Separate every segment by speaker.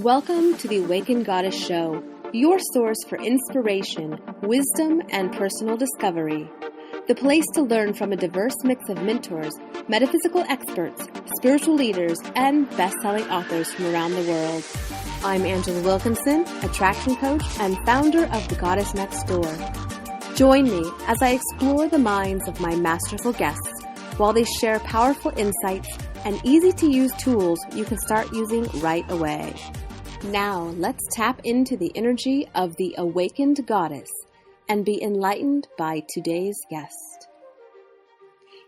Speaker 1: Welcome to the Awakened Goddess Show, your source for inspiration, wisdom, and personal discovery. The place to learn from a diverse mix of mentors, metaphysical experts, spiritual leaders, and best-selling authors from around the world. I'm Angela Wilkinson, attraction coach and founder of The Goddess Next Door. Join me as I explore the minds of my masterful guests while they share powerful insights and easy-to-use tools you can start using right away. Now, let's tap into the energy of the Awakened Goddess and be enlightened by today's guest.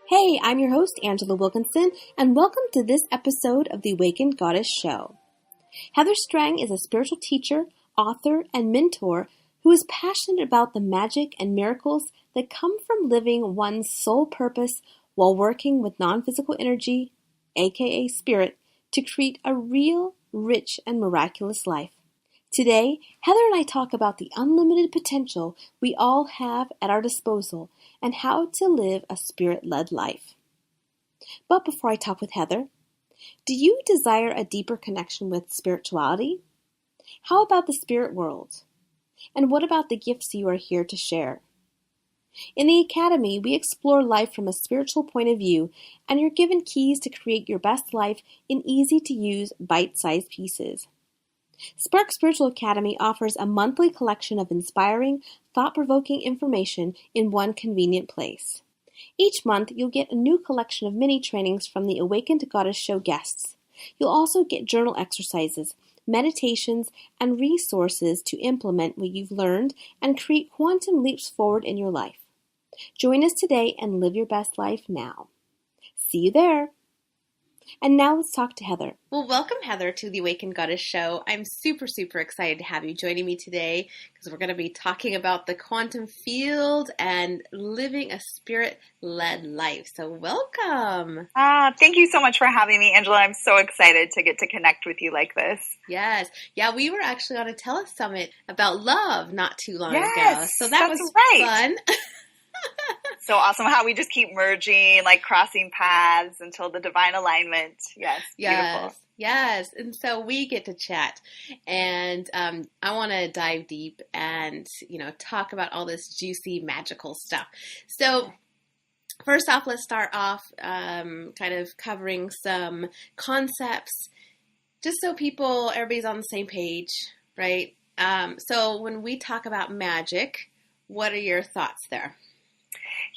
Speaker 1: Hey, I'm your host, Angela Wilkinson, and welcome to this episode of the Awakened Goddess Show. Heather Strang is a spiritual teacher, author, and mentor who is passionate about the magic and miracles that come from living one's soul purpose while working with non-physical energy, aka spirit, to create a real, rich, and miraculous life. Today, Heather and I talk about the unlimited potential we all have at our disposal and how to live a spirit-led life. But before I talk with Heather, do you desire a deeper connection with spirituality? How about the spirit world? And what about the gifts you are here to share? In the Academy, we explore life from a spiritual point of view, and you're given keys to create your best life in easy-to-use, bite-sized pieces. Spark Spiritual Academy offers a monthly collection of inspiring, thought-provoking information in one convenient place. Each month, you'll get a new collection of mini trainings from the Awakened Goddess Show guests. You'll also get journal exercises, meditations, and resources to implement what you've learned and create quantum leaps forward in your life. Join us today and live your best life now. See you there. And now let's talk to Heather. Well, welcome, Heather, to the Awakened Goddess Show. I'm super excited to have you joining me today because we're going to be talking about the quantum field and living a spirit-led life. So welcome.
Speaker 2: Thank you so much for having me, Angela. I'm so excited to get to connect with you like this.
Speaker 1: Yes. Yeah, we were actually on a telesummit about love not too long ago. So that was fun.
Speaker 2: So awesome how we just keep merging, like crossing paths until the divine alignment. Yes. Beautiful.
Speaker 1: Yes. And so we get to chat, and I want to dive deep and, talk about all this juicy, magical stuff. So first off, let's start off kind of covering some concepts just so everybody's on the same page, right? So when we talk about magic, what are your thoughts there?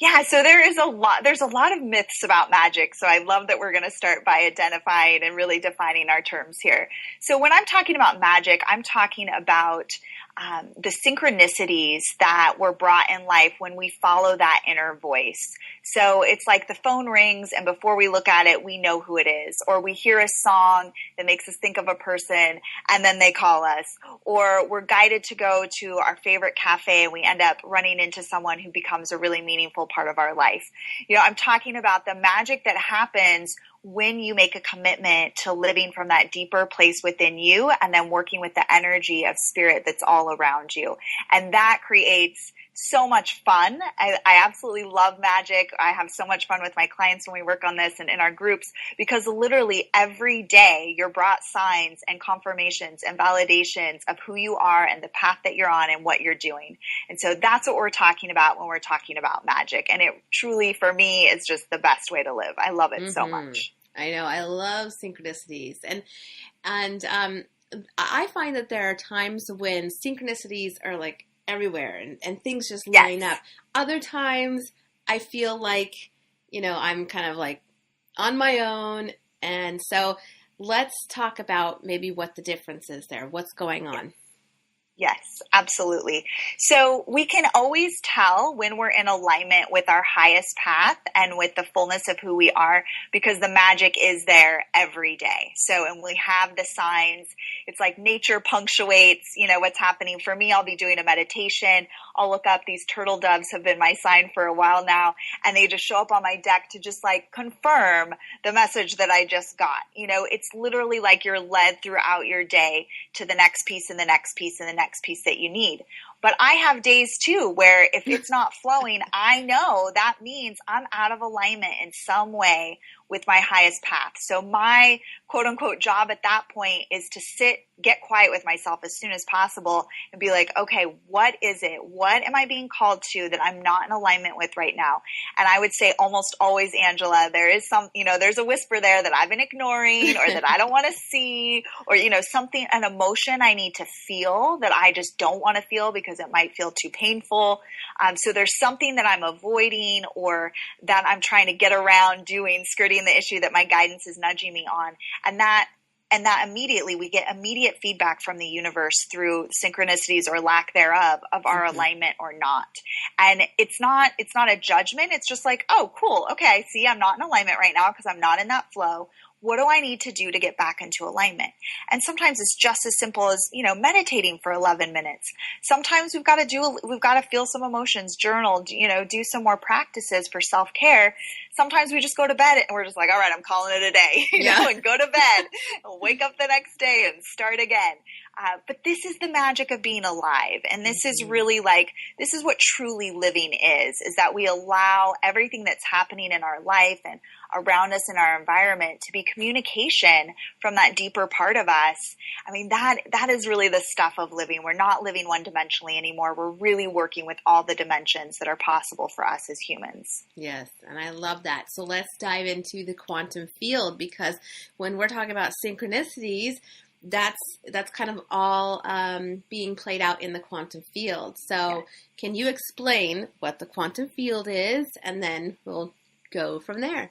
Speaker 2: Yeah, so there's a lot of myths about magic. So I love that we're going to start by identifying and really defining our terms here. So when I'm talking about magic, I'm talking about the synchronicities that were brought in life when we follow that inner voice. So it's like the phone rings and before we look at it, we know who it is. Or we hear a song that makes us think of a person and then they call us. Or we're guided to go to our favorite cafe and we end up running into someone who becomes a really meaningful part of our life. I'm talking about the magic that happens when you make a commitment to living from that deeper place within you and then working with the energy of spirit that's all around you. And that creates so much fun. I absolutely love magic. I have so much fun with my clients when we work on this and in our groups because literally every day you're brought signs and confirmations and validations of who you are and the path that you're on and what you're doing. And so that's what we're talking about when we're talking about magic. And it truly, for me, is just the best way to live. I love it so much.
Speaker 1: I know. I love synchronicities. And I find that there are times when synchronicities are like everywhere and things just line up. Other times I feel like, I'm kind of like on my own. And so let's talk about maybe what the difference is there. What's going on?
Speaker 2: Yes, absolutely. So we can always tell when we're in alignment with our highest path and with the fullness of who we are because the magic is there every day. So, and we have the signs. It's like nature punctuates, what's happening. For me, I'll be doing a meditation. I'll look up, these turtle doves have been my sign for a while now, and they just show up on my deck to just like confirm the message that I just got. It's literally like you're led throughout your day to the next piece and the next piece and the next piece that you need. But I have days too where if it's not flowing, I know that means I'm out of alignment in some way with my highest path. So my quote unquote job at that point is to get quiet with myself as soon as possible and be like, okay, what is it? What am I being called to that I'm not in alignment with right now? And I would say almost always, Angela, there is there's a whisper there that I've been ignoring or that I don't want to see, or, something, an emotion I need to feel that I just don't want to feel because it might feel too painful. So there's something that I'm avoiding or that I'm trying to get around doing, skirting the issue that my guidance is nudging me on. And that immediately we get immediate feedback from the universe through synchronicities or lack thereof of our alignment or not. And it's not a judgment. It's just like, oh, cool. Okay. I see I'm not in alignment right now because I'm not in that flow. What do I need to do to get back into alignment? And sometimes it's just as simple as, meditating for 11 minutes. Sometimes we've got to feel some emotions, journal, do some more practices for self-care. Sometimes we just go to bed and we're just like, all right, I'm calling it a day, and go to bed and wake up the next day and start again. But this is the magic of being alive. And this is really this is what truly living is that we allow everything that's happening in our life and around us in our environment to be communication from that deeper part of us. I mean, that is really the stuff of living. We're not living one-dimensionally anymore. We're really working with all the dimensions that are possible for us as humans.
Speaker 1: Yes, and I love that. So let's dive into the quantum field, because when we're talking about synchronicities, that's kind of all being played out in the quantum field. So can you explain what the quantum field is, and then we'll go from there?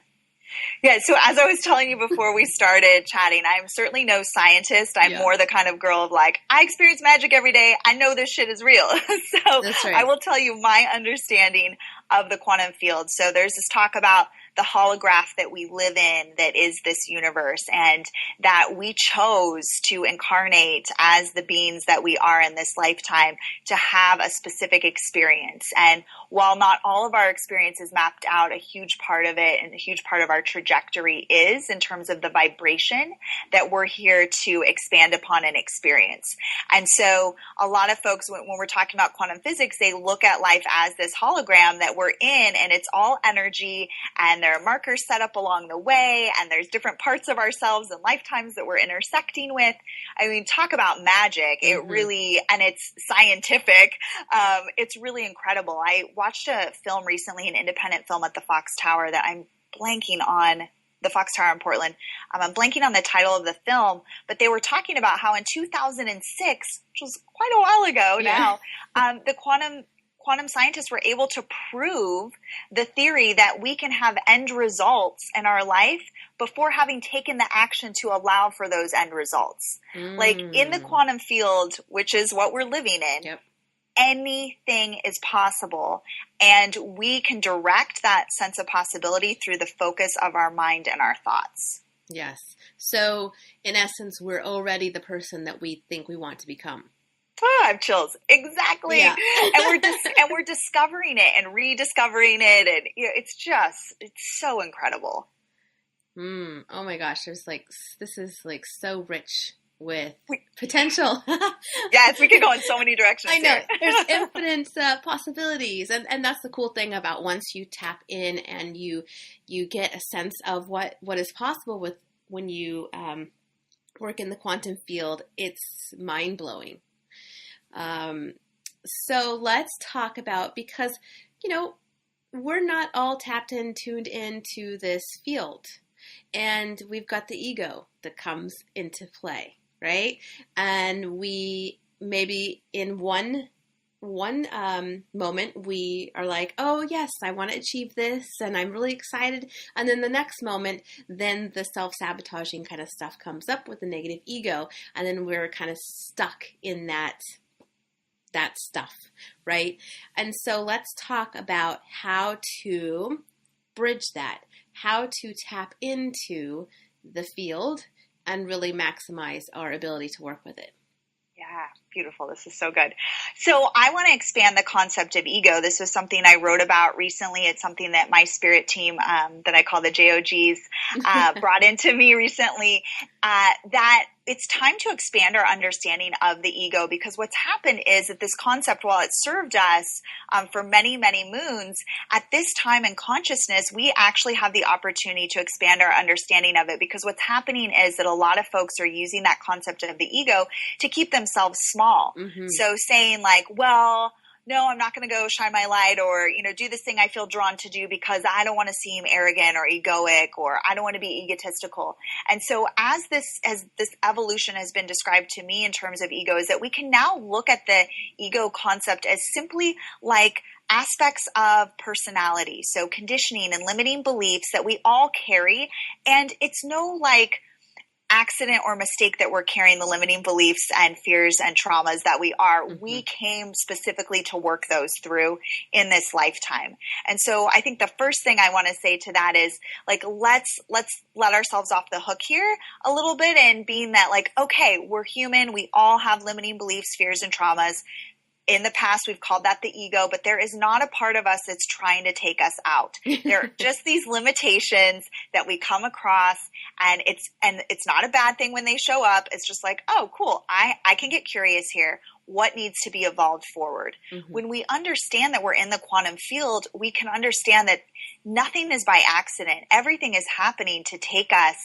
Speaker 2: Yeah, so as I was telling you before we started chatting, I'm certainly no scientist. I'm more the kind of girl of I experience magic every day. I know this shit is real. So that's right. I will tell you my understanding of the quantum field. So there's this talk about the holograph that we live in that is this universe, and that we chose to incarnate as the beings that we are in this lifetime to have a specific experience. And while not all of our experience is mapped out, a huge part of it and a huge part of our trajectory is in terms of the vibration that we're here to expand upon and experience. And so a lot of folks, when we're talking about quantum physics, they look at life as this hologram that we're in, and it's all energy, and there are markers set up along the way, and there's different parts of ourselves and lifetimes that we're intersecting with. I mean, talk about magic. It really, and it's scientific. It's really incredible. I watched a film recently, an independent film at the Fox Tower that I'm blanking on, the Fox Tower in Portland. I'm blanking on the title of the film, but they were talking about how in 2006, which was quite a while ago now, the quantum scientists were able to prove the theory that we can have end results in our life before having taken the action to allow for those end results. Like in the quantum field, which is what we're living in, anything is possible, and we can direct that sense of possibility through the focus of our mind and our thoughts.
Speaker 1: Yes. So in essence, we're already the person that we think we want to become.
Speaker 2: Oh, I have chills. Exactly. Yeah. and we're discovering it and rediscovering it. And it's so incredible.
Speaker 1: Oh my gosh. This is so rich with potential.
Speaker 2: Yes, we could go in so many directions.
Speaker 1: I know. There's infinite possibilities. And that's the cool thing about once you tap in and you get a sense of what is possible with when you work in the quantum field. It's mind-blowing. So let's talk about, because, we're not all tapped in, tuned into this field, and we've got the ego that comes into play, right? And we maybe in one moment we are like, oh yes, I want to achieve this and I'm really excited. And then the next moment, then the self-sabotaging kind of stuff comes up with the negative ego. And then we're kind of stuck in that stuff, right? And so let's talk about how to bridge that, how to tap into the field and really maximize our ability to work with it.
Speaker 2: Yeah, beautiful. This is so good. So I want to expand the concept of ego. This was something I wrote about recently. It's something that my spirit team, that I call the JOGs, brought into me recently, that it's time to expand our understanding of the ego, because what's happened is that this concept, while it served us for many, many moons, at this time in consciousness, we actually have the opportunity to expand our understanding of it, because what's happening is that a lot of folks are using that concept of the ego to keep themselves small.
Speaker 1: Mm-hmm.
Speaker 2: So saying like, well, no, I'm not going to go shine my light, or, do this thing I feel drawn to do because I don't want to seem arrogant or egoic, or I don't want to be egotistical. And so as this evolution has been described to me in terms of ego, is that we can now look at the ego concept as simply like aspects of personality. So conditioning and limiting beliefs that we all carry. And it's no like accident or mistake that we're carrying the limiting beliefs and fears and traumas that we are. Mm-hmm. We came specifically to work those through in this lifetime. And so I think the first thing I want to say to that is like, let's let ourselves off the hook here a little bit, and being that like, okay, we're human. We all have limiting beliefs, fears, and traumas. In the past, we've called that the ego, but there is not a part of us that's trying to take us out. There are just these limitations that we come across, and it's not a bad thing when they show up. It's just like, oh, cool. I can get curious here. What needs to be evolved forward? Mm-hmm. When we understand that we're in the quantum field, we can understand that nothing is by accident. Everything is happening to take us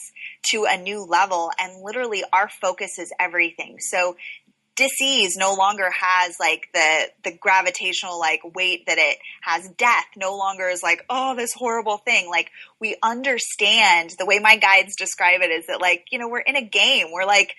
Speaker 2: to a new level, and literally our focus is everything. So dis-ease no longer has like the gravitational like weight that it has. Death no longer is like, oh, this horrible thing. Like, we understand, the way my guides describe it is that like, we're in a game. We're like,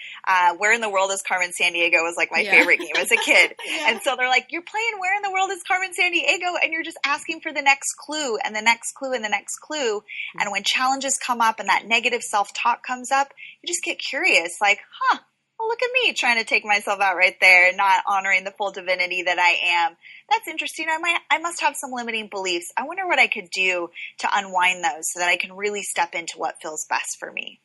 Speaker 2: Where in the World is Carmen Sandiego was like my favorite game as a kid. Yeah. And so they're like, you're playing Where in the World is Carmen Sandiego, and you're just asking for the next clue and the next clue and the next clue. Mm-hmm. And when challenges come up and that negative self-talk comes up, you just get curious, like, well, look at me trying to take myself out right there, not honoring the full divinity that I am. That's interesting. I must have some limiting beliefs. I wonder what I could do to unwind those so that I can really step into what feels best for me.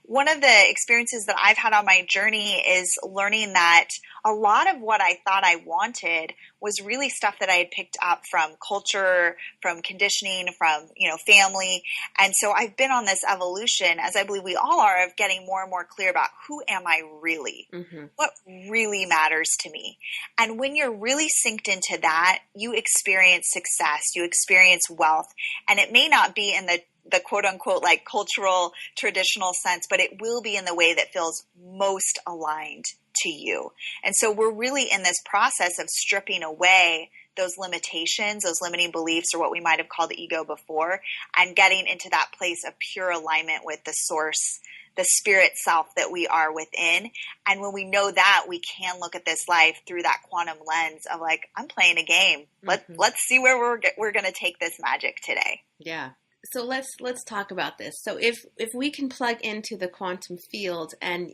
Speaker 2: One of the experiences that I've had on my journey is learning that a lot of what I thought I wanted was really stuff that I had picked up from culture, from conditioning, from, family. And so I've been on this evolution, as I believe we all are, of getting more and more clear about who am I really? Mm-hmm. What really matters to me? And when you're really synced into that, you experience success, you experience wealth, and it may not be in the quote unquote like cultural traditional sense, but it will be in the way that feels most aligned to you. And so we're really in this process of stripping away those limitations, those limiting beliefs, or what we might have called the ego before, and getting into that place of pure alignment with the source, the spirit self that we are within. And when we know that, we can look at this life through that quantum lens of like, I'm playing a game. Mm-hmm. Let's see where we're going to take this magic today.
Speaker 1: Yeah. So let's talk about this. So if we can plug into the quantum field and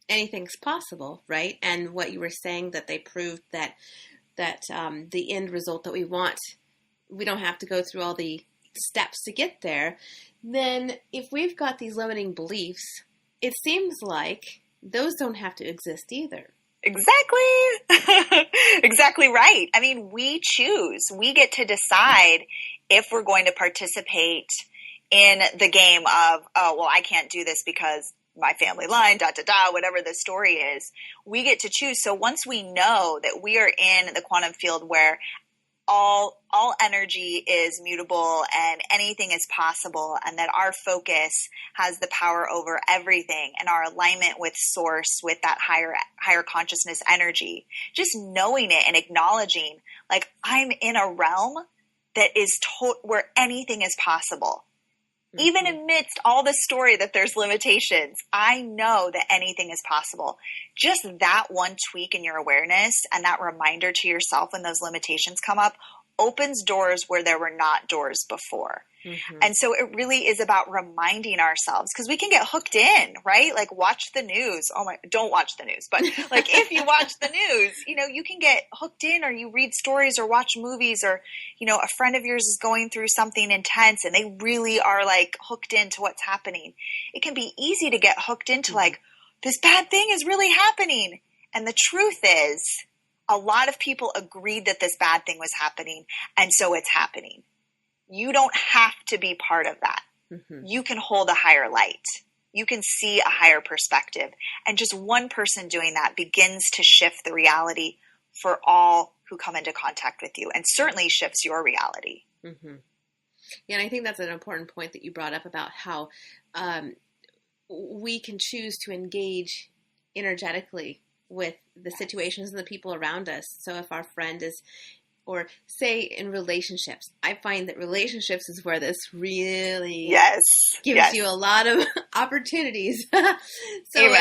Speaker 1: anything's possible, right? And what you were saying, that they proved that the end result that we want, we don't have to go through all the steps to get there. Then if we've got these limiting beliefs, it seems like those don't have to exist either.
Speaker 2: Exactly. Exactly right. I mean, we choose. We get to decide if we're going to participate in the game of, oh, well, I can't do this because my family line, whatever the story is. We get to choose. So once we know that we are in the quantum field where all energy is mutable and anything is possible, and that our focus has the power over everything, and our alignment with source, with that higher consciousness energy, just knowing it and acknowledging like I'm in a realm that is where anything is possible. Mm-hmm. Even amidst all the story that there's limitations, I know that anything is possible. Just that one tweak in your awareness and that reminder to yourself when those limitations come up opens doors where there were not doors before. Mm-hmm. And so it really is about reminding ourselves, because we can get hooked in, right? Like, watch the news. Don't watch the news, but like if you watch the news, you can get hooked in, or you read stories or watch movies, or, a friend of yours is going through something intense and they really are like hooked into what's happening. It can be easy to get hooked into like, this bad thing is really happening. And the truth is, a lot of people agreed that this bad thing was happening, and so it's happening. You don't have to be part of that. Mm-hmm. You can hold a higher light. you can see a higher perspective. And just one person doing that begins to shift the reality for all who come into contact with you, and certainly shifts your reality.
Speaker 1: Mm-hmm. Yeah, and I think that's an important point that you brought up about how we can choose to engage energetically with the situations and the people around us. So if our friend is, or say in relationships, I find that relationships is where this really gives you a lot of opportunities. So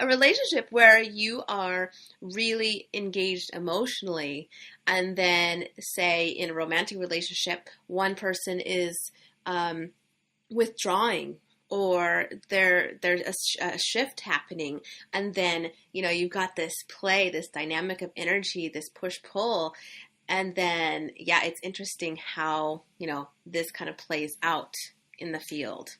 Speaker 1: a relationship where you are really engaged emotionally, and then say in a romantic relationship, one person is withdrawing, or there's a shift happening, and then, you've got this play, this dynamic of energy, this push-pull, and then, it's interesting how, this kind of plays out in the field.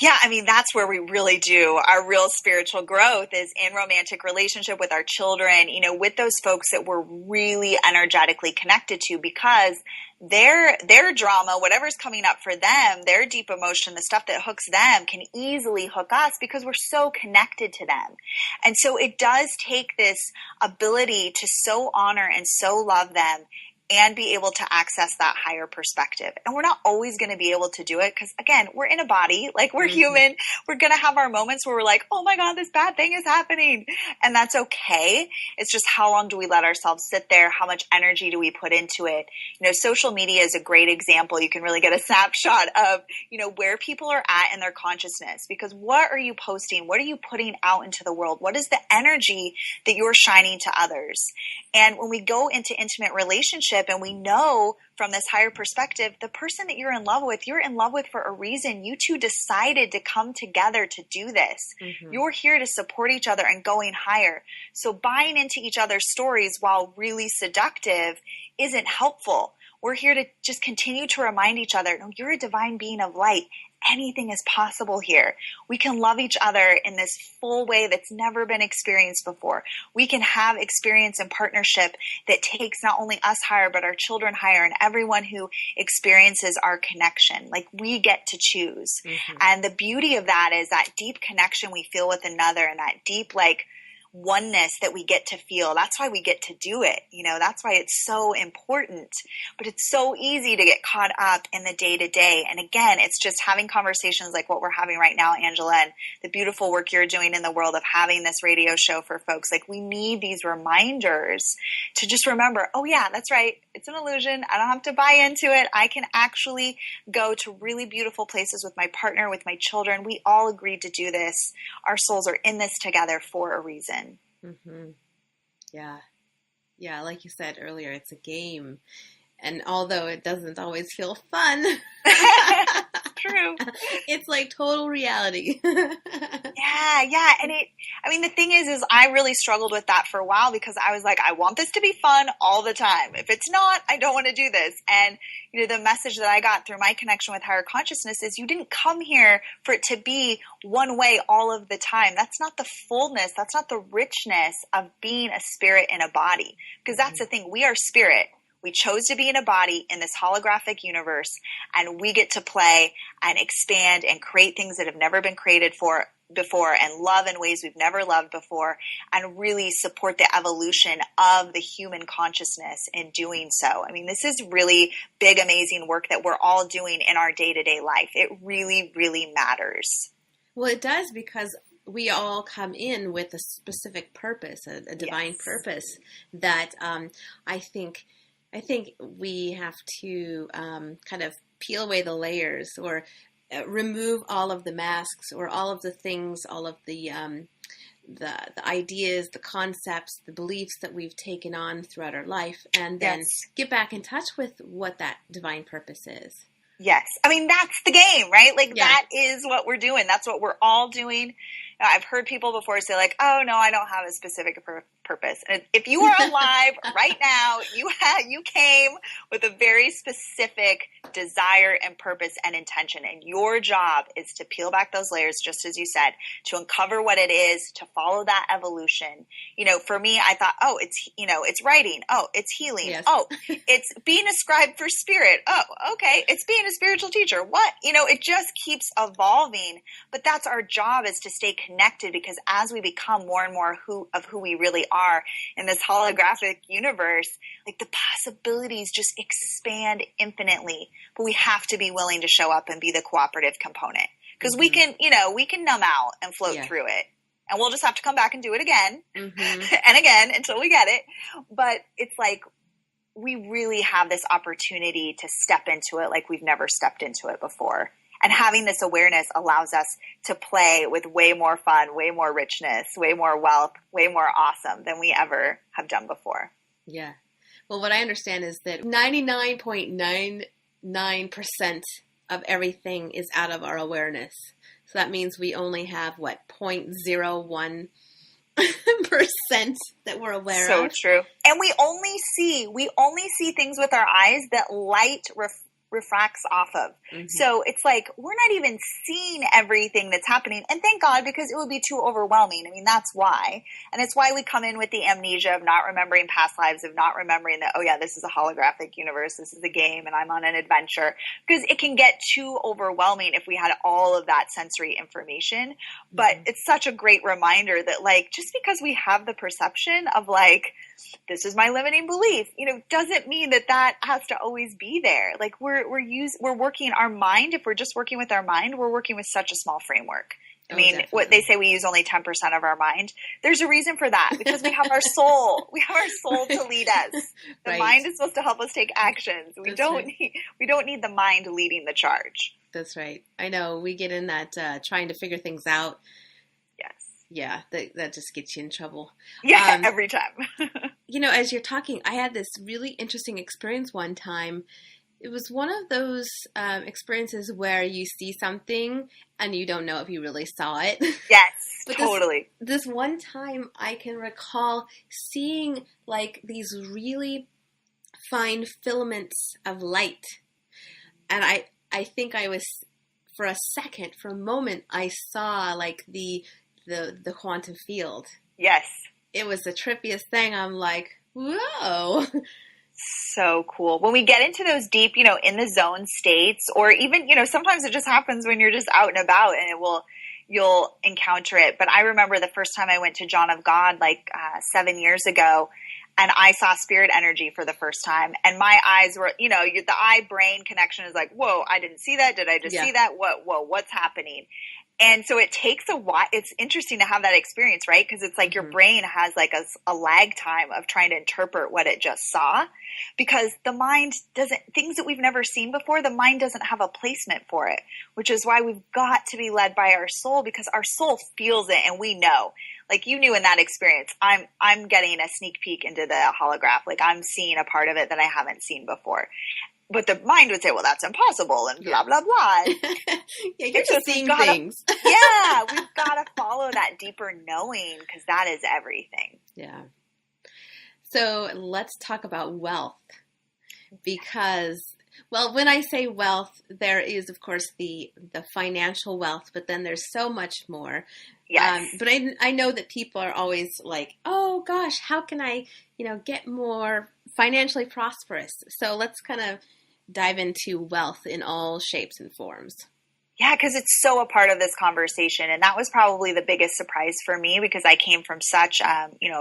Speaker 2: Yeah, I mean, that's where we really do our real spiritual growth, is in romantic relationship with our children, with those folks that we're really energetically connected to, because their drama, whatever's coming up for them, their deep emotion, the stuff that hooks them can easily hook us because we're so connected to them. And so it does take this ability to so honor and so love them and be able to access that higher perspective. And we're not always going to be able to do it because, again, we're in a body, like we're human. We're going to have our moments where we're like, oh my God, this bad thing is happening. And that's okay. It's just, how long do we let ourselves sit there? How much energy do we put into it? Social media is a great example. You can really get a snapshot of, where people are at in their consciousness, because what are you posting? What are you putting out into the world? What is the energy that you're shining to others? And when we go into intimate relationship, and we know from this higher perspective, the person that you're in love with for a reason. You two decided to come together to do this. Mm-hmm. You're here to support each other and going higher. So buying into each other's stories while really seductive isn't helpful. We're here to just continue to remind each other, no, you're a divine being of light. Anything is possible here. We can love each other in this full way that's never been experienced before. We can have experience and partnership that takes not only us higher, but our children higher, and everyone who experiences our connection. Like, we get to choose. Mm-hmm. And the beauty of that is that deep connection we feel with another, and that deep, oneness that we get to feel. That's why we get to do it. That's why it's so important. But it's so easy to get caught up in the day to day. And again, it's just having conversations like what we're having right now, Angela, and the beautiful work you're doing in the world of having this radio show for folks. We need these reminders to just remember, oh yeah, that's right. It's an illusion. I don't have to buy into it. I can actually go to really beautiful places with my partner, with my children. We all agreed to do this. Our souls are in this together for a reason. Mm-hmm.
Speaker 1: Yeah. Like you said earlier, it's a game, and although it doesn't always feel fun,
Speaker 2: true,
Speaker 1: it's total reality.
Speaker 2: Yeah. And the thing is I really struggled with that for a while, because I was like, I want this to be fun all the time. If it's not, I don't want to do this. And the message that I got through my connection with higher consciousness is, you didn't come here for it to be one way all of the time. That's not the fullness. That's not the richness of being a spirit in a body. Because that's the thing. We are spirit. We chose to be in a body in this holographic universe, and we get to play and expand and create things that have never been created before, and love in ways we've never loved before, and really support the evolution of the human consciousness in doing so. This is really big, amazing work that we're all doing in our day-to-day life. It really, really matters.
Speaker 1: Well, it does, because we all come in with a specific purpose, a divine purpose that I think we have to kind of peel away the layers, or remove all of the masks, or all of the things, all of the ideas, the concepts, the beliefs that we've taken on throughout our life, and then get back in touch with what that divine purpose is.
Speaker 2: Yes. That's the game, right? That is what we're doing. That's what we're all doing. I've heard people before say like, oh no, I don't have a specific purpose. And if you are alive right now, you came with a very specific desire and purpose and intention. And your job is to peel back those layers, just as you said, to uncover what it is, to follow that evolution. For me, I thought, oh, it's writing. Oh, it's healing.
Speaker 1: Yes.
Speaker 2: Oh, it's being a scribe for spirit. Oh, okay. It's being a spiritual teacher. What? It just keeps evolving. But that's our job, is to stay connected, because as we become more and more of who we really are in this holographic universe, like the possibilities just expand infinitely. But we have to be willing to show up and be the cooperative component, because we can numb out and float through it. And we'll just have to come back and do it again and again until we get it. But it's like we really have this opportunity to step into it like we've never stepped into it before. And having this awareness allows us to play with way more fun, way more richness, way more wealth, way more awesome than we ever have done before.
Speaker 1: Yeah. Well, what I understand is that 99.99% of everything is out of our awareness. So that means we only have, 0.01% that we're aware of.
Speaker 2: So true. And we only see things with our eyes that light refracts off of. So it's like we're not even seeing everything that's happening. And thank God, because it would be too overwhelming. I mean, that's why. And it's why we come in with the amnesia of not remembering past lives, of not remembering that, oh yeah, this is a holographic universe, this is a game, and I'm on an adventure. Because it can get too overwhelming if we had all of that sensory information. But it's such a great reminder that, like, just because we have the perception of like, this is my limiting belief, doesn't mean that has to always be there. Like we're working our mind. If we're just working with our mind, we're working with such a small framework. I mean, definitely. What they say, we use only 10% of our mind. There's a reason for that, because we have our soul. We have our soul to lead us. The mind is supposed to help us take actions. We don't need the mind leading the charge.
Speaker 1: That's right. I know we get in that trying to figure things out.
Speaker 2: Yes.
Speaker 1: Yeah, that just gets you in trouble.
Speaker 2: Yeah, every time.
Speaker 1: As you're talking, I had this really interesting experience one time. It was one of those experiences where you see something and you don't know if you really saw it.
Speaker 2: Yes,
Speaker 1: but
Speaker 2: totally.
Speaker 1: This one time I can recall seeing like these really fine filaments of light. And I think I was, for a moment, I saw like the quantum field.
Speaker 2: Yes.
Speaker 1: It was the trippiest thing. I'm like, whoa.
Speaker 2: So cool. When we get into those deep, in the zone states, or even, sometimes it just happens when you're just out and about and you'll encounter it. But I remember the first time I went to John of God, 7 years ago, and I saw spirit energy for the first time. And my eyes were, the eye-brain connection is like, whoa, I didn't see that. Did I just see that? What's happening? And so it takes a while. It's interesting to have that experience, right? Because it's like your brain has like a lag time of trying to interpret what it just saw, because the mind things that we've never seen before, the mind doesn't have a placement for it, which is why we've got to be led by our soul, because our soul feels it and we know. Like you knew in that experience, I'm getting a sneak peek into the holograph. Like I'm seeing a part of it that I haven't seen before. But the mind would say, well, that's impossible, and blah, blah, blah.
Speaker 1: Yeah, you're just seeing things.
Speaker 2: Yeah, we've got to follow that deeper knowing, because that is everything.
Speaker 1: Yeah. So let's talk about wealth. Because, well, when I say wealth, there is, of course, the financial wealth, but then there's so much more.
Speaker 2: Yes.
Speaker 1: But I know that people are always like, oh, gosh, how can I, get more financially prosperous? So let's kind of dive into wealth in all shapes and forms.
Speaker 2: Yeah, because it's so a part of this conversation. And that was probably the biggest surprise for me, because I came from such,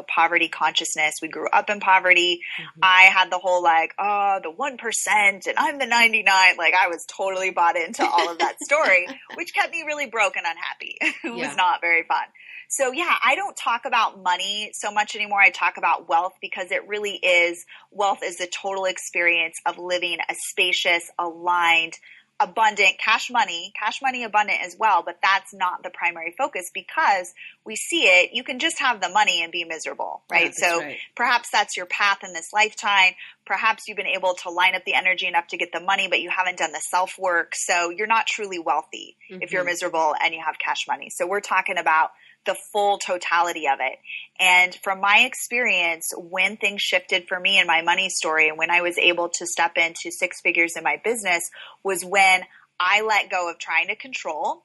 Speaker 2: poverty consciousness. We grew up in poverty. I had the whole the 1% and I'm the 99. Like I was totally bought into all of that story, which kept me really broke and unhappy. It was not very fun. So yeah, I don't talk about money so much anymore. I talk about wealth, because it really is, wealth is the total experience of living a spacious, aligned, abundant, cash money abundant as well, but that's not the primary focus, because we see it. You can just have the money and be miserable, right?
Speaker 1: Yeah,
Speaker 2: perhaps that's your path in this lifetime. Perhaps you've been able to line up the energy enough to get the money, but you haven't done the self-work. So you're not truly wealthy if you're miserable and you have cash money. So we're talking about the full totality of it. And from my experience, when things shifted for me in my money story and when I was able to step into six figures in my business was when I let go of trying to control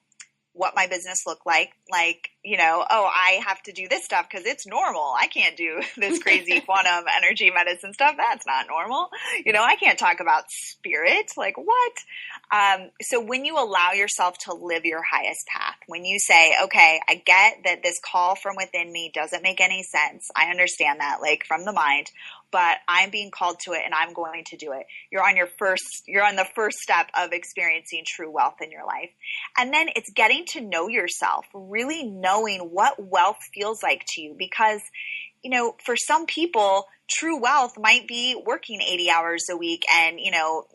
Speaker 2: what my business looked like, oh, I have to do this stuff because it's normal. I can't do this crazy quantum energy medicine stuff. That's not normal. I can't talk about spirit. Like what? So when you allow yourself to live your highest path, when you say, okay, I get that this call from within me doesn't make any sense. I understand that, like from the mind, but I'm being called to it and I'm going to do it. You're on the first step of experiencing true wealth in your life. And then it's getting to know yourself, really knowing what wealth feels like to you. Because, for some people, true wealth might be working 80 hours a week and,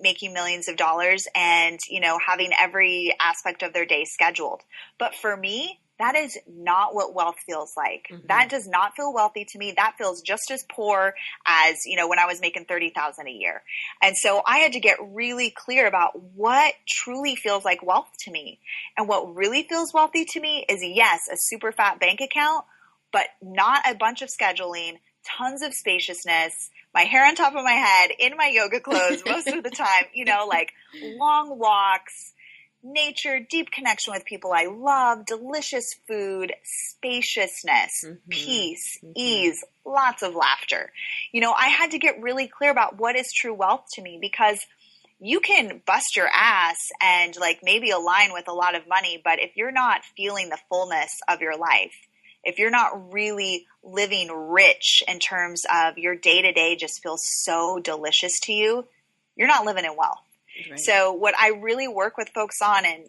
Speaker 2: making millions of dollars and, having every aspect of their day scheduled. But for me, that is not what wealth feels like. Mm-hmm. That does not feel wealthy to me. That feels just as poor as, when I was making $30,000 a year. And so I had to get really clear about what truly feels like wealth to me. And what really feels wealthy to me is, yes, a super fat bank account, but not a bunch of scheduling, tons of spaciousness, my hair on top of my head, in my yoga clothes most of the time, like long walks, nature, deep connection with people I love, delicious food, spaciousness, peace, ease, lots of laughter. I had to get really clear about what is true wealth to me, because you can bust your ass and maybe align with a lot of money, but if you're not feeling the fullness of your life, if you're not really living rich in terms of your day-to-day just feels so delicious to you, you're not living in wealth. Right. So what I really work with folks on, and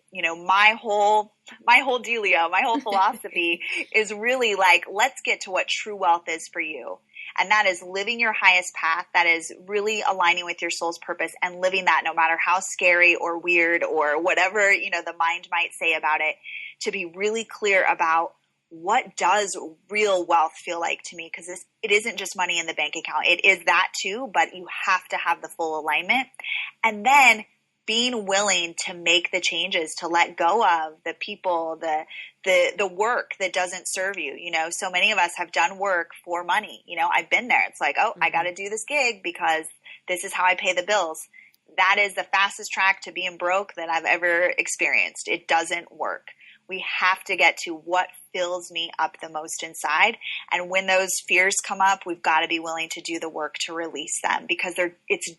Speaker 2: my whole dealio, my whole philosophy is really let's get to what true wealth is for you. And that is living your highest path. That is really aligning with your soul's purpose and living that no matter how scary or weird or whatever, the mind might say about it, to be really clear about what does real wealth feel like to me? Because it isn't just money in the bank account. It is that too, but you have to have the full alignment. And then being willing to make the changes, to let go of the people, the work that doesn't serve you. So many of us have done work for money. I've been there. It's like, I got to do this gig because this is how I pay the bills. That is the fastest track to being broke that I've ever experienced. It doesn't work. We have to get to what fills me up the most inside. And when those fears come up, we've got to be willing to do the work to release them, because it's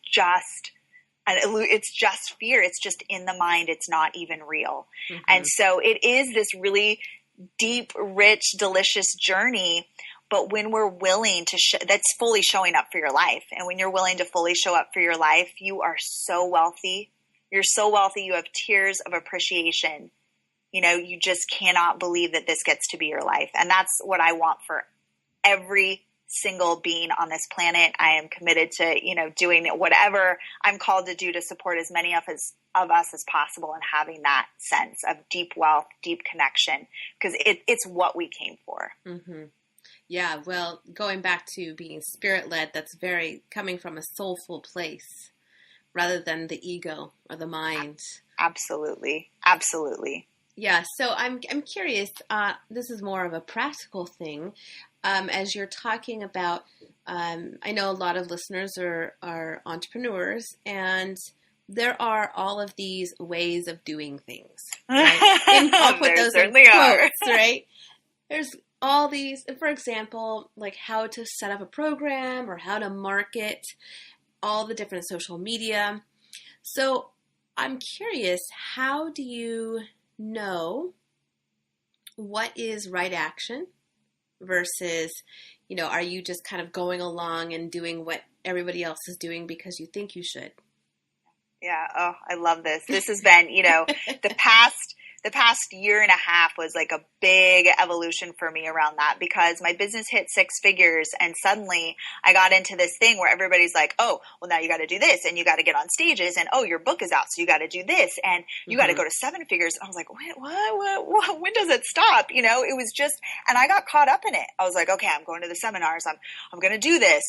Speaker 2: just fear. It's just in the mind. It's not even real. Mm-hmm. And so it is this really deep, rich, delicious journey. But when we're willing to, that's fully showing up for your life. And when you're willing to fully show up for your life, you are so wealthy. You're so wealthy. You have tears of appreciation. You just cannot believe that this gets to be your life. And that's what I want for every single being on this planet. I am committed to, doing whatever I'm called to do to support as many of us as possible, and having that sense of deep wealth, deep connection, because it's what we came for. Mm-hmm.
Speaker 1: Yeah. Well, going back to being spirit-led, that's very coming from a soulful place rather than the ego or the mind.
Speaker 2: Absolutely. Absolutely.
Speaker 1: Yeah, so I'm curious, this is more of a practical thing, as you're talking about, I know a lot of listeners are entrepreneurs, and there are all of these ways of doing things, right? And I'll put those in quotes, right? There's all these, for example, like how to set up a program or how to market, all the different social media. So I'm curious, how do you know what is right action versus, are you just kind of going along and doing what everybody else is doing because you think you should?
Speaker 2: Yeah. Oh, I love this. This has been, the past year and a half was like a big evolution for me around that, because my business hit six figures and suddenly I got into this thing where everybody's like, oh, well, now you got to do this and you got to get on stages, and oh, your book is out, so you got to do this and you got to go to seven figures. I was like, what? When does it stop? It was just, and I got caught up in it. I was like, okay, I'm going to the seminars. I'm going to do this.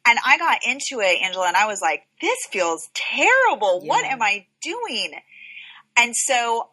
Speaker 2: And I got into it, Angela, and I was like, this feels terrible. Yeah. What am I doing? And so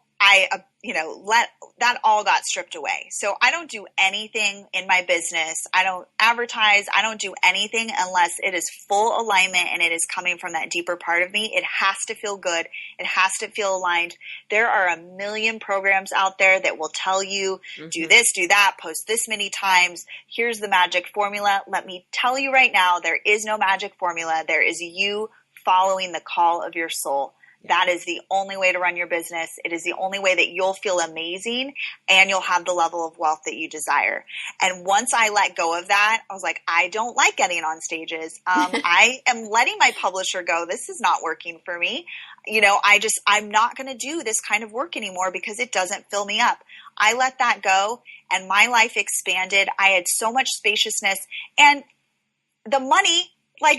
Speaker 2: let that all got stripped away. So I don't do anything in my business. I don't advertise. I don't do anything unless it is full alignment and it is coming from that deeper part of me. It has to feel good. It has to feel aligned. There are a million programs out there that will tell you, do this, do that, post this many times. Here's the magic formula. Let me tell you right now, there is no magic formula. There is you following the call of your soul. That is the only way to run your business. It is the only way that you'll feel amazing and you'll have the level of wealth that you desire. And once I let go of that, I was like, I don't like getting on stages. I am letting my publisher go. This is not working for me. I'm not going to do this kind of work anymore because it doesn't fill me up. I let that go and my life expanded. I had so much spaciousness and the money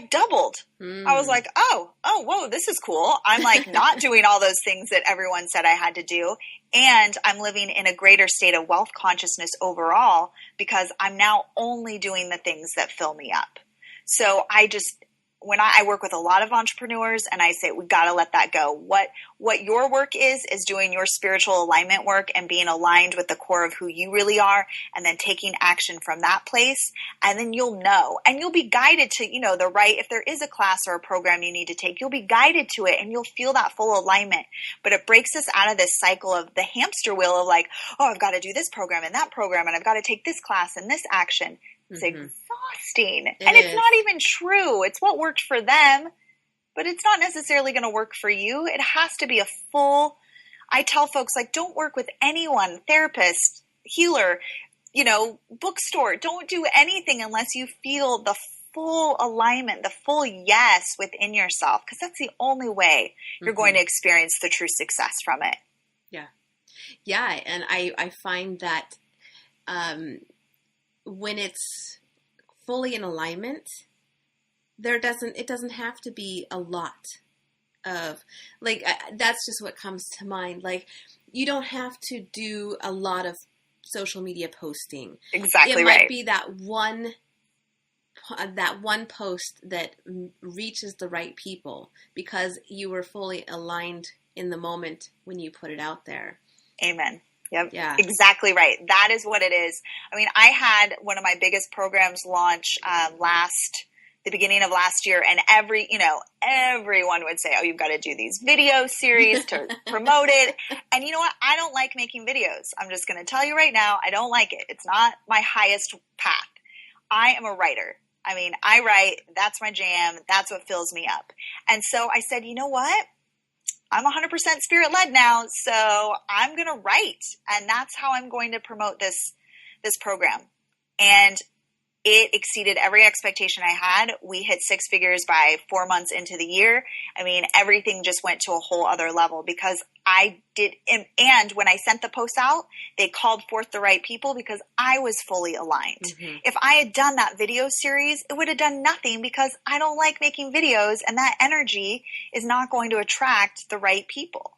Speaker 2: doubled. I was like, oh, whoa, this is cool. I'm not doing all those things that everyone said I had to do. And I'm living in a greater state of wealth consciousness overall because I'm now only doing the things that fill me up. So when I work with a lot of entrepreneurs and I say, we got to let that go. What your work is doing your spiritual alignment work and being aligned with the core of who you really are and then taking action from that place. And then you'll know, and you'll be guided to, if there is a class or a program you need to take, you'll be guided to it and you'll feel that full alignment. But it breaks us out of this cycle of the hamster wheel of I've got to do this program and that program and I've got to take this class and this action. It's exhausting. It's not even true. It's what worked for them, but it's not necessarily going to work for you. It has to be I tell folks, don't work with anyone, therapist, healer, bookstore. Don't do anything unless you feel the full alignment, the full yes within yourself, because that's the only way you're going to experience the true success from it.
Speaker 1: Yeah. Yeah. And I find that, when it's fully in alignment, it doesn't have to be a lot of that's just what comes to mind. You don't have to do a lot of social media posting.
Speaker 2: Exactly.
Speaker 1: It might be that one post that reaches the right people because you were fully aligned in the moment when you put it out there.
Speaker 2: Amen. Yep.
Speaker 1: Yeah.
Speaker 2: Exactly right. That is what it is. I mean, I had one of my biggest programs launch the beginning of last year, and everyone would say, oh, you've got to do these video series to promote it. And you know what? I don't like making videos. I'm just going to tell you right now, I don't like it. It's not my highest path. I am a writer. I mean, I write. That's my jam. That's what fills me up. And so I said, you know what? I'm 100% spirit-led now, so I'm going to write, and that's how I'm going to promote this program. And it exceeded every expectation I had. We hit 6 figures by 4 months into the year. I mean, everything just went to a whole other level because I did. And when I sent the posts out, they called forth the right people because I was fully aligned. Mm-hmm. If I had done that video series, it would have done nothing because I don't like making videos, and that energy is not going to attract the right people.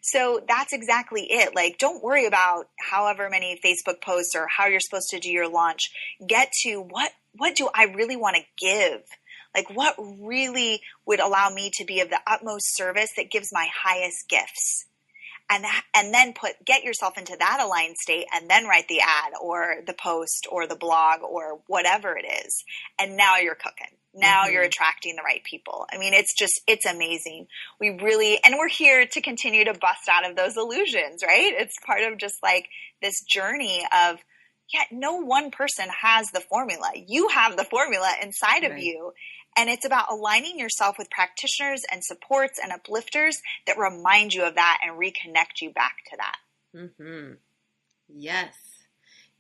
Speaker 2: So that's exactly it. Don't worry about however many Facebook posts or how you're supposed to do your launch. Get to what do I really want to give? What really would allow me to be of the utmost service that gives my highest gifts? And then get yourself into that aligned state and then write the ad or the post or the blog or whatever it is. And now you're cooking. Now you're attracting the right people. I mean, it's amazing. We're here to continue to bust out of those illusions, right? It's part of just this journey of, no one person has the formula. You have the formula inside of you. And it's about aligning yourself with practitioners and supports and uplifters that remind you of that and reconnect you back to that.
Speaker 1: Mm-hmm. Yes.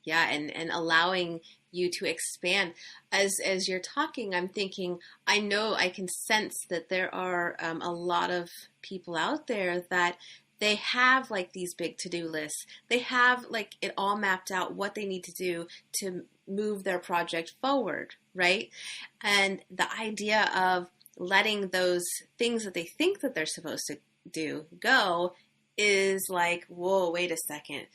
Speaker 1: Yeah. And allowing you to expand. As you're talking, I'm thinking, I know I can sense that there are a lot of people out there that they have these big to-do lists. They have it all mapped out what they need to do to move their project forward, right? And the idea of letting those things that they think that they're supposed to do go is whoa, wait a second.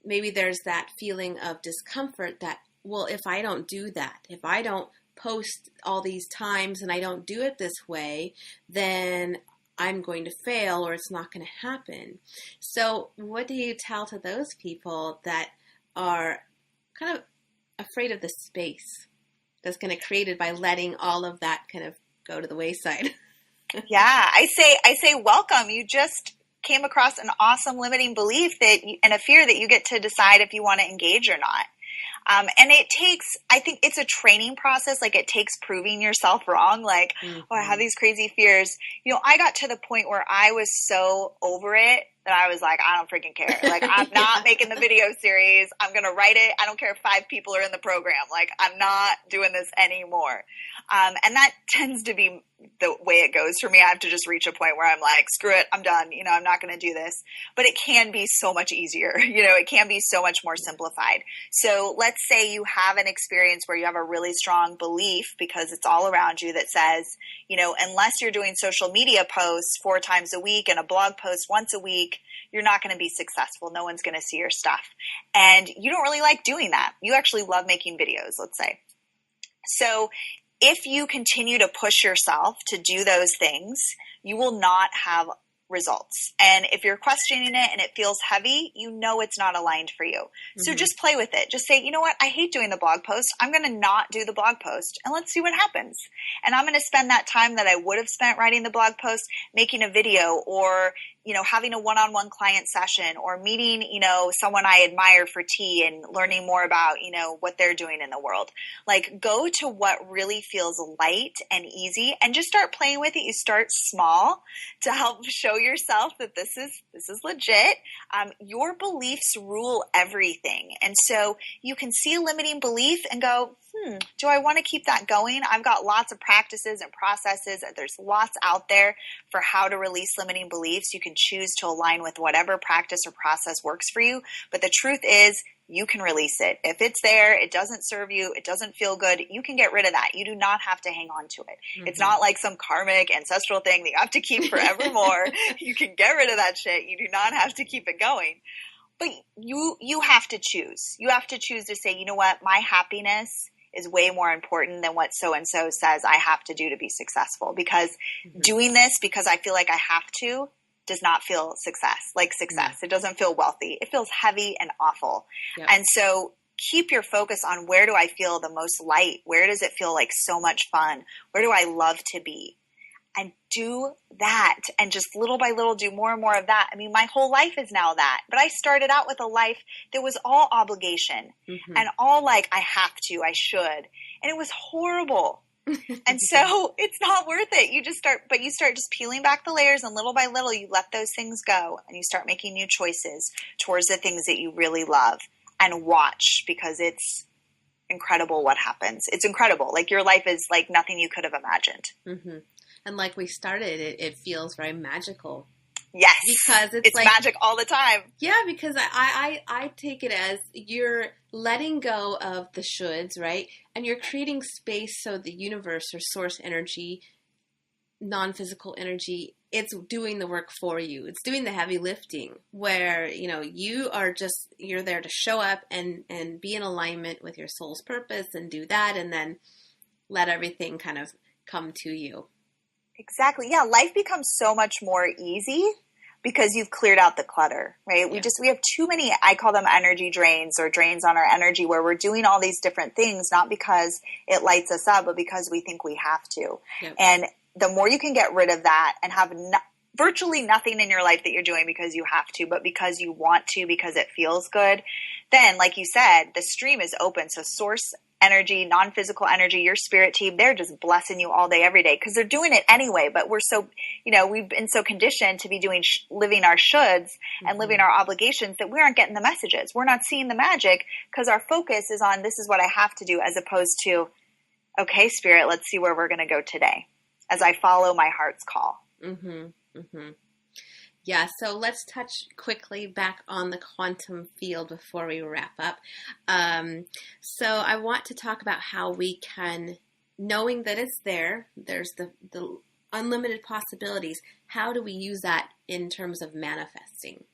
Speaker 1: Maybe there's that feeling of discomfort that, well, if I don't do that, if I don't post all these times and I don't do it this way, then I'm going to fail or it's not going to happen. So what do you tell to those people that are kind of afraid of the space that's going to created by letting all of that kind of go to the wayside?
Speaker 2: Yeah, I say welcome. You just came across an awesome limiting belief and a fear that you get to decide if you want to engage or not. And I think it's a training process. Like, it takes proving yourself wrong. Like, oh, I have these crazy fears. I got to the point where I was so over it that I was like, I don't freaking care. Like, I'm not making the video series. I'm going to write it. I don't care if 5 people are in the program. Like, I'm not doing this anymore. And that tends to be the way it goes for me. I have to just reach a point where I'm like, screw it, I'm done. I'm not going to do this. But it can be so much easier. It can be so much more simplified. So let's say you have an experience where you have a really strong belief, because it's all around you, that says, unless you're doing social media posts 4 times a week and a blog post once a week, you're not going to be successful. No one's going to see your stuff. And you don't really like doing that. You actually love making videos, let's say. So if you continue to push yourself to do those things, you will not have results. And if you're questioning it and it feels heavy, it's not aligned for you. So just play with it. Just say, you know what? I hate doing the blog post. I'm going to not do the blog post, and let's see what happens. And I'm going to spend that time that I would have spent writing the blog post making a video, or having a one-on-one client session, or meeting, someone I admire for tea and learning more about, what they're doing in the world. Like, go to what really feels light and easy and just start playing with it. You start small to help show yourself that this is legit. Your beliefs rule everything. And so you can see a limiting belief and go, do I want to keep that going? I've got lots of practices and processes. There's lots out there for how to release limiting beliefs. You can choose to align with whatever practice or process works for you. But the truth is, you can release it. If it's there, it doesn't serve you, it doesn't feel good, you can get rid of that. You do not have to hang on to it. It's not like some karmic ancestral thing that you have to keep forevermore. You can get rid of that shit. You do not have to keep it going. But you have to choose. You have to choose to say, you know what, my happiness is way more important than what so-and-so says I have to do to be successful. Because doing this because I feel like I have to does not feel success. It doesn't feel wealthy. It feels heavy and awful. Yep. And so keep your focus on, where do I feel the most light? Where does it feel like so much fun? Where do I love to be? And do that, and just little by little do more and more of that. I mean, my whole life is now that. But I started out with a life that was all obligation and all like, I have to, I should. And it was horrible. And so it's not worth it. You start just peeling back the layers, and little by little you let those things go, and you start making new choices towards the things that you really love. And watch, because it's incredible what happens. It's incredible. Like, your life is like nothing you could have imagined.
Speaker 1: And like we started, it feels very magical.
Speaker 2: Yes.
Speaker 1: Because it's like,
Speaker 2: magic all the time.
Speaker 1: Yeah, because I take it as you're letting go of the shoulds, right? And you're creating space so the universe or source energy, non-physical energy, it's doing the work for you. It's doing the heavy lifting, where, you're there to show up and be in alignment with your soul's purpose and do that, and then let everything kind of come to you.
Speaker 2: Exactly. Yeah. Life becomes so much more easy because you've cleared out the clutter, right? Yeah. We have too many, I call them energy drains, or drains on our energy, where we're doing all these different things, not because it lights us up, but because we think we have to. Yep. And the more you can get rid of that and have virtually nothing in your life that you're doing because you have to, but because you want to, because it feels good, then, like you said, the stream is open. So source energy, non-physical energy, your spirit team, they're just blessing you all day, every day, because they're doing it anyway. But we're so, we've been so conditioned to be doing, living our shoulds and living our obligations, that we aren't getting the messages. We're not seeing the magic, because our focus is on, this is what I have to do, as opposed to, okay, spirit, let's see where we're going to go today as I follow my heart's call.
Speaker 1: Yeah, so let's touch quickly back on the quantum field before we wrap up. So I want to talk about how we can, knowing that it's there's the unlimited possibilities. How do we use that in terms of manifesting?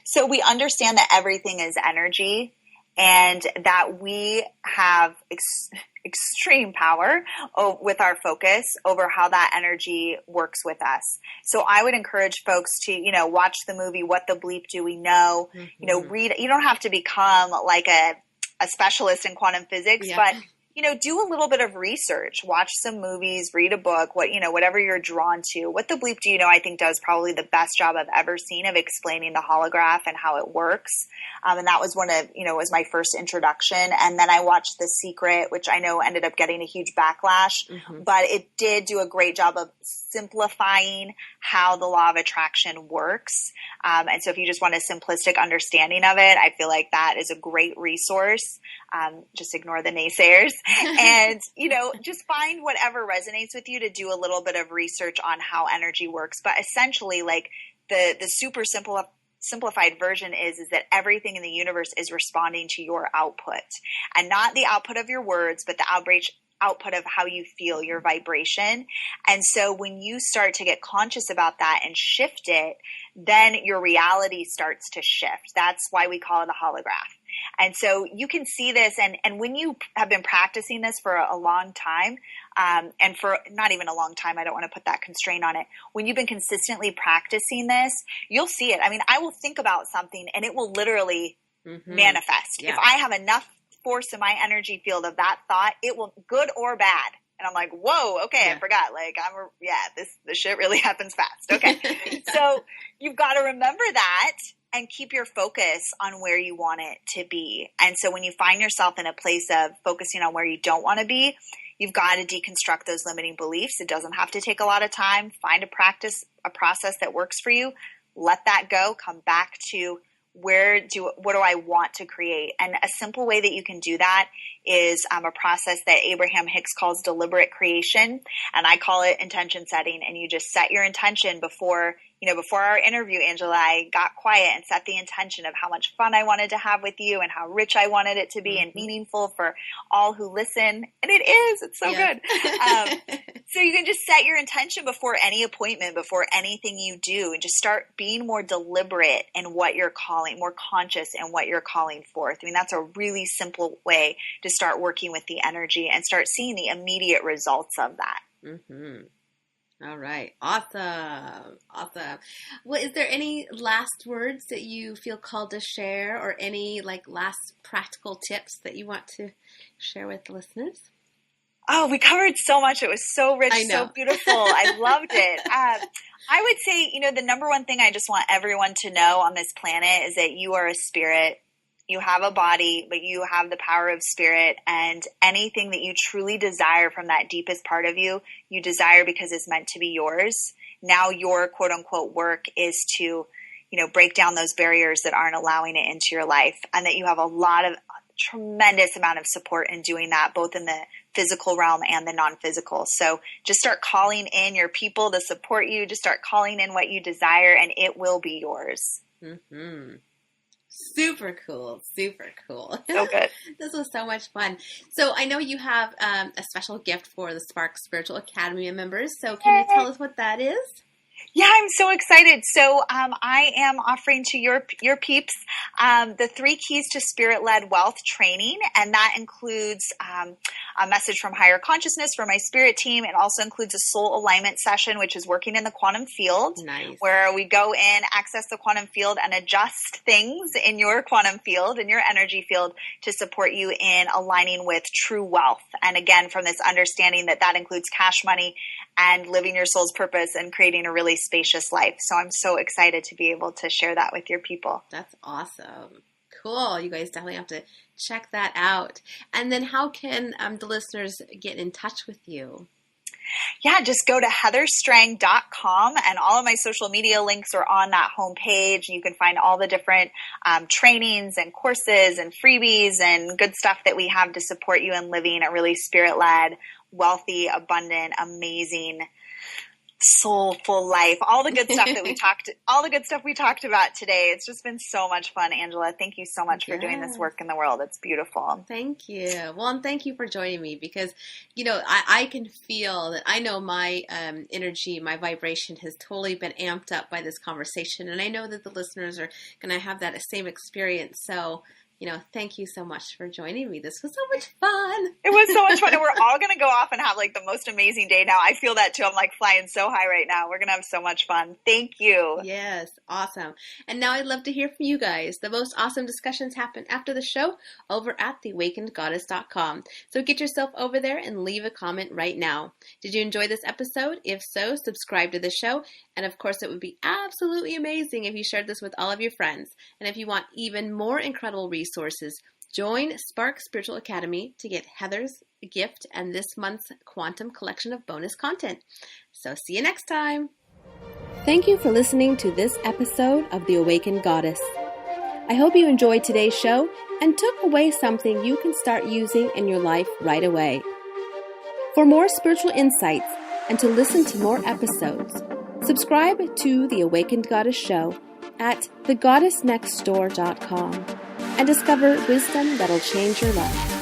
Speaker 2: So we understand that everything is energy, and that we have extreme power with our focus over how that energy works with us. So I would encourage folks to, watch the movie, What the Bleep Do We Know? Read, you don't have to become like a specialist in quantum physics, but do a little bit of research, watch some movies, read a book, whatever you're drawn to. What the Bleep Do You Know, I think, does probably the best job I've ever seen of explaining the holograph and how it works. And that was was my first introduction. And then I watched The Secret, which I know ended up getting a huge backlash, but it did do a great job of simplifying how the law of attraction works. And so if you just want a simplistic understanding of it, I feel like that is a great resource. Just ignore the naysayers and, just find whatever resonates with you to do a little bit of research on how energy works. But essentially, like the super simplified version is that everything in the universe is responding to your output, and not the output of your words, but the output of how you feel, your vibration. And so when you start to get conscious about that and shift it, then your reality starts to shift. That's why we call it a holograph. And so you can see this, and when you have been practicing this for a long time, and for not even a long time, I don't want to put that constraint on it. When you've been consistently practicing this, you'll see it. I mean, I will think about something and it will literally manifest. Yeah. If I have enough force in my energy field of that thought, it will, good or bad. And I'm like, whoa, okay, I forgot. Like, this shit really happens fast. Okay. So you've got to remember that and keep your focus on where you want it to be. And so when you find yourself in a place of focusing on where you don't want to be, you've got to deconstruct those limiting beliefs. It doesn't have to take a lot of time. Find a process that works for you. Let that go. Come back to what do I want to create? And a simple way that you can do that is a process that Abraham Hicks calls deliberate creation. And I call it intention setting. And you just set your intention before our interview, Angela, I got quiet and set the intention of how much fun I wanted to have with you and how rich I wanted it to be and meaningful for all who listen. And it is. It's so good. So you can just set your intention before any appointment, before anything you do, and just start being more deliberate in what you're calling, more conscious in what you're calling forth. I mean, that's a really simple way to start working with the energy and start seeing the immediate results of that.
Speaker 1: Mm-hmm. All right. Awesome. Well, is there any last words that you feel called to share, or any last practical tips that you want to share with the listeners?
Speaker 2: Oh, we covered so much. It was so rich, so beautiful. I loved it. I would say, the number one thing I just want everyone to know on this planet is that you are a spirit. You have a body, but you have the power of spirit, and anything that you truly desire from that deepest part of you, you desire because it's meant to be yours. Now your quote unquote work is to, break down those barriers that aren't allowing it into your life, and that you have a tremendous amount of support in doing that, both in the physical realm and the non-physical. So just start calling in your people to support you. Just start calling in what you desire, and it will be yours.
Speaker 1: Mm-hmm. Super cool. So good. This was so much fun. So I know you have a special gift for the Spark Spiritual Academy members. So can you tell us what that is?
Speaker 2: Yeah, I'm so excited. So I am offering to your peeps the 3 keys to SpiritLed wealth training, and that includes a message from higher consciousness for my spirit team. It also includes a soul alignment session, which is working in the quantum field, where we go in, access the quantum field, and adjust things in your quantum field, in your energy field, to support you in aligning with true wealth. And again, from this understanding that includes cash money and living your soul's purpose and creating a really spacious life. So I'm so excited to be able to share that with your people.
Speaker 1: That's awesome. Cool. You guys definitely have to check that out. And then how can the listeners get in touch with you?
Speaker 2: Yeah, just go to heatherstrang.com, and all of my social media links are on that homepage. You can find all the different trainings and courses and freebies and good stuff that we have to support you in living a really spirit-led, wealthy, abundant, amazing, soulful life. All the good stuff that we talked about today. It's just been so much fun, Angela. Thank you so much for doing this work in the world. It's beautiful.
Speaker 1: Thank you. Well, and thank you for joining me, because, I can feel that I know my energy, my vibration has totally been amped up by this conversation. And I know that the listeners are going to have that same experience. So thank you so much for joining me. This was so much fun.
Speaker 2: It was so much fun. And we're all going to go off and have like the most amazing day now. I feel that too. I'm like flying so high right now. We're going to have so much fun. Thank you.
Speaker 1: Yes. Awesome. And now I'd love to hear from you guys. The most awesome discussions happen after the show over at theawakenedgoddess.com. So get yourself over there and leave a comment right now. Did you enjoy this episode? If so, subscribe to the show. And of course, it would be absolutely amazing if you shared this with all of your friends. And if you want even more incredible resources, join Spark Spiritual Academy to get Heather's gift and this month's Quantum collection of bonus content. So see you next time. Thank you for listening to this episode of The Awakened Goddess. I hope you enjoyed today's show and took away something you can start using in your life right away. For more spiritual insights and to listen to more episodes, subscribe to The Awakened Goddess Show at thegoddessnextdoor.com and discover wisdom that'll change your life.